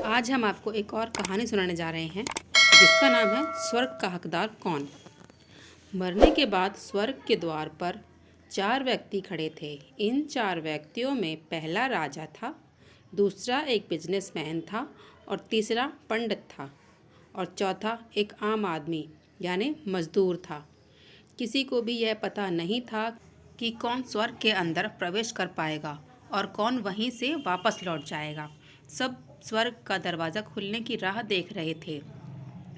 आज हम आपको एक और कहानी सुनाने जा रहे हैं जिसका नाम है स्वर्ग का हकदार कौन। मरने के बाद स्वर्ग के द्वार पर 4 व्यक्ति खड़े थे। इन 4 व्यक्तियों में पहला राजा था, दूसरा एक बिजनेसमैन था और तीसरा पंडित था और चौथा एक आम आदमी यानी मजदूर था। किसी को भी यह पता नहीं था कि कौन स्वर्ग के अंदर प्रवेश कर पाएगा और कौन वहीं से वापस लौट जाएगा। सब स्वर्ग का दरवाज़ा खुलने की राह देख रहे थे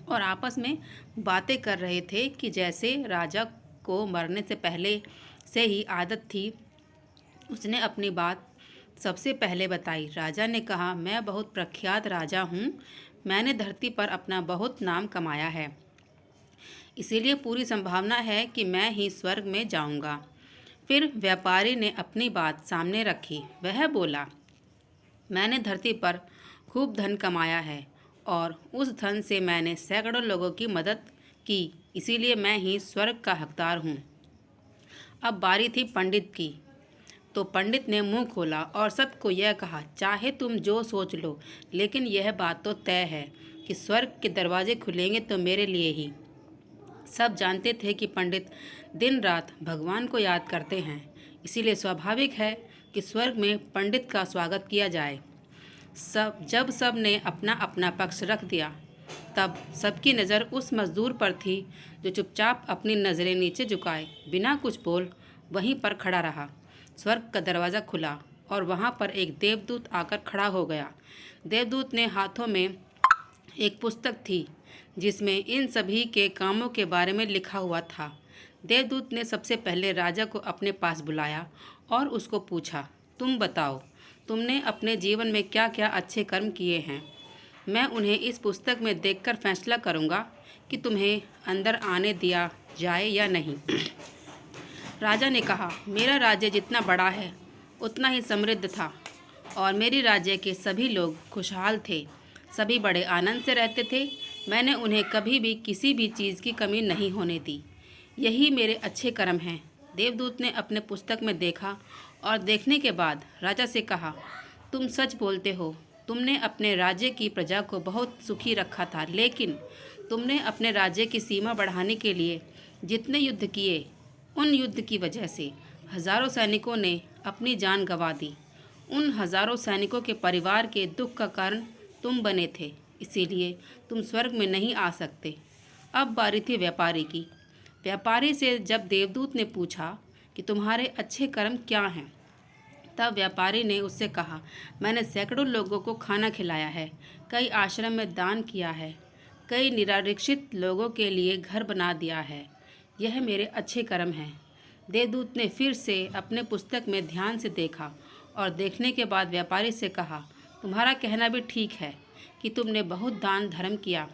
और आपस में बातें कर रहे थे कि जैसे राजा को मरने से पहले से ही आदत थी, उसने अपनी बात सबसे पहले बताई। राजा ने कहा, मैं बहुत प्रख्यात राजा हूँ, मैंने धरती पर अपना बहुत नाम कमाया है, इसीलिए पूरी संभावना है कि मैं ही स्वर्ग में जाऊँगा। फिर व्यापारी ने अपनी बात सामने रखी। वह बोला, मैंने धरती पर खूब धन कमाया है और उस धन से मैंने सैकड़ों लोगों की मदद की, इसीलिए मैं ही स्वर्ग का हकदार हूँ। अब बारी थी पंडित की। तो पंडित ने मुंह खोला और सबको यह कहा, चाहे तुम जो सोच लो, लेकिन यह बात तो तय है कि स्वर्ग के दरवाजे खुलेंगे तो मेरे लिए ही। सब जानते थे कि पंडित दिन रात भगवान को याद करते हैं, इसीलिए स्वाभाविक है कि स्वर्ग में पंडित का स्वागत किया जाए। जब सब ने अपना अपना पक्ष रख दिया, तब सबकी नज़र उस मज़दूर पर थी जो चुपचाप अपनी नज़रें नीचे झुकाए बिना कुछ बोल वहीं पर खड़ा रहा। स्वर्ग का दरवाज़ा खुला और वहाँ पर एक देवदूत आकर खड़ा हो गया। देवदूत ने हाथों में एक पुस्तक थी जिसमें इन सभी के कामों के बारे में लिखा हुआ था। देवदूत ने सबसे पहले राजा को अपने पास बुलाया और उसको पूछा, तुम बताओ, तुमने अपने जीवन में क्या क्या अच्छे कर्म किए हैं। मैं उन्हें इस पुस्तक में देखकर फैसला करूँगा कि तुम्हें अंदर आने दिया जाए या नहीं। राजा ने कहा, मेरा राज्य जितना बड़ा है उतना ही समृद्ध था और मेरे राज्य के सभी लोग खुशहाल थे, सभी बड़े आनंद से रहते थे। मैंने उन्हें कभी भी किसी भी चीज़ की कमी नहीं होने दी। यही मेरे अच्छे कर्म हैं। देवदूत ने अपने पुस्तक में देखा और देखने के बाद राजा से कहा, तुम सच बोलते हो, तुमने अपने राज्य की प्रजा को बहुत सुखी रखा था, लेकिन तुमने अपने राज्य की सीमा बढ़ाने के लिए जितने युद्ध किए, उन युद्ध की वजह से हज़ारों सैनिकों ने अपनी जान गंवा दी। उन हज़ारों सैनिकों के परिवार के दुख का कारण तुम बने थे, इसीलिए तुम स्वर्ग में नहीं आ सकते। अब बारी थी व्यापारी की। व्यापारी से जब देवदूत ने पूछा कि तुम्हारे अच्छे कर्म क्या हैं, तब व्यापारी ने उससे कहा, मैंने सैकड़ों लोगों को खाना खिलाया है, कई आश्रम में दान किया है, कई निराश्रित लोगों के लिए घर बना दिया है, यह मेरे अच्छे कर्म हैं। देवदूत ने फिर से अपने पुस्तक में ध्यान से देखा और देखने के बाद व्यापारी से कहा, तुम्हारा कहना भी ठीक है कि तुमने बहुत दान धर्म किया,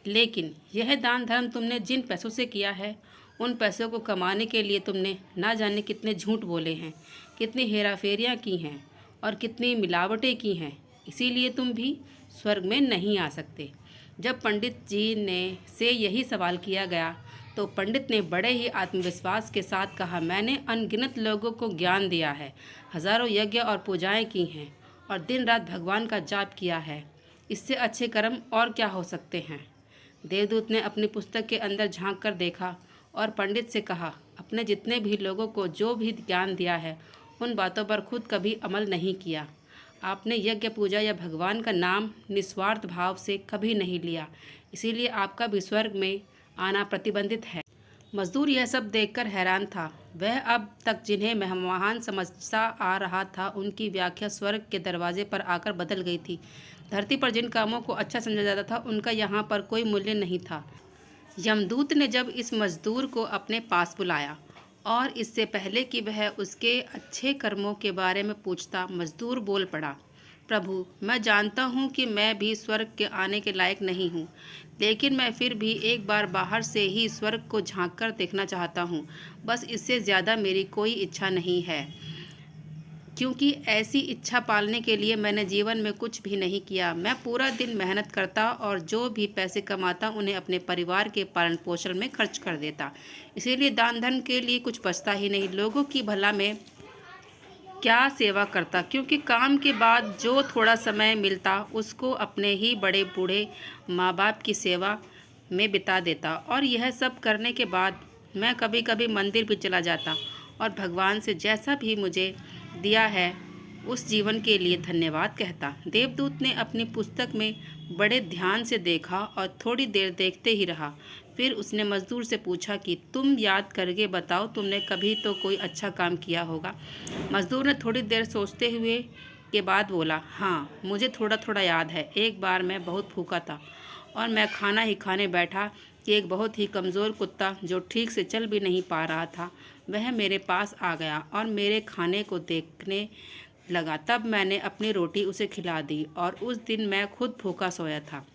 लेकिन यह दान धर्म तुमने जिन पैसों से किया है, उन पैसों को कमाने के लिए तुमने ना जाने कितने झूठ बोले हैं, कितनी हेराफेरियाँ की हैं और कितनी मिलावटें की हैं, इसीलिए तुम भी स्वर्ग में नहीं आ सकते। जब पंडित जी ने से यही सवाल किया गया तो पंडित ने बड़े ही आत्मविश्वास के साथ कहा, मैंने अनगिनत लोगों को ज्ञान दिया है, हज़ारों यज्ञ और पूजाएं की हैं और दिन रात भगवान का जाप किया है, इससे अच्छे कर्म और क्या हो सकते हैं। देवदूत ने अपनी पुस्तक के अंदर झांक कर देखा और पंडित से कहा, अपने जितने भी लोगों को जो भी ज्ञान दिया है, उन बातों पर खुद कभी अमल नहीं किया। आपने यज्ञ पूजा या भगवान का नाम निस्वार्थ भाव से कभी नहीं लिया, इसीलिए आपका भी स्वर्ग में आना प्रतिबंधित है। मजदूर यह सब देखकर हैरान था। वह अब तक जिन्हें महान समझता आ रहा था, उनकी व्याख्या स्वर्ग के दरवाजे पर आकर बदल गई थी। धरती पर जिन कामों को अच्छा समझा जाता था, उनका यहाँ पर कोई मूल्य नहीं था। यमदूत ने जब इस मजदूर को अपने पास बुलाया और इससे पहले कि वह उसके अच्छे कर्मों के बारे में पूछता, मजदूर बोल पड़ा, प्रभु, मैं जानता हूँ कि मैं भी स्वर्ग के आने के लायक नहीं हूँ, लेकिन मैं फिर भी एक बार बाहर से ही स्वर्ग को झांक कर देखना चाहता हूँ। बस इससे ज़्यादा मेरी कोई इच्छा नहीं है, क्योंकि ऐसी इच्छा पालने के लिए मैंने जीवन में कुछ भी नहीं किया। मैं पूरा दिन मेहनत करता और जो भी पैसे कमाता उन्हें अपने परिवार के पालन पोषण में खर्च कर देता, इसीलिए दान धर्म के लिए कुछ बचता ही नहीं। लोगों की भला में क्या सेवा करता, क्योंकि काम के बाद जो थोड़ा समय मिलता उसको अपने ही बड़े बूढ़े माँ बाप की सेवा में बिता देता। और यह सब करने के बाद मैं कभी कभी मंदिर भी चला जाता और भगवान से जैसा भी मुझे दिया है उस जीवन के लिए धन्यवाद कहता। देवदूत ने अपनी पुस्तक में बड़े ध्यान से देखा और थोड़ी देर देखते ही रहा। फिर उसने मजदूर से पूछा कि तुम याद करके बताओ, तुमने कभी तो कोई अच्छा काम किया होगा। मजदूर ने थोड़ी देर सोचते हुए के बाद बोला, हाँ, मुझे थोड़ा थोड़ा याद है। एक बार मैं बहुत भूखा था और मैं खाना ही खाने बैठा कि एक बहुत ही कमज़ोर कुत्ता जो ठीक से चल भी नहीं पा रहा था वह मेरे पास आ गया और मेरे खाने को देखने लगा। तब मैंने अपनी रोटी उसे खिला दी और उस दिन मैं खुद भूखा सोया था।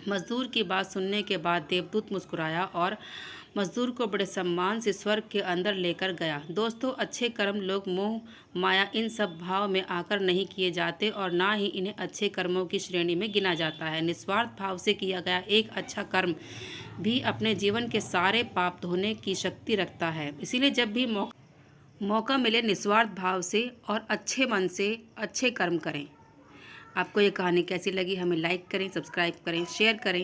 मजदूर की बात सुनने के बाद देवदूत मुस्कुराया और मजदूर को बड़े सम्मान से स्वर्ग के अंदर लेकर गया। दोस्तों, अच्छे कर्म लोग मोह माया इन सब भाव में आकर नहीं किए जाते और ना ही इन्हें अच्छे कर्मों की श्रेणी में गिना जाता है। निस्वार्थ भाव से किया गया एक अच्छा कर्म भी अपने जीवन के सारे पाप धोने की शक्ति रखता है। इसीलिए जब भी मौका मिले निस्वार्थ भाव से और अच्छे मन से अच्छे कर्म करें। आपको ये कहानी कैसी लगी हमें लाइक करें, सब्सक्राइब करें, शेयर करें।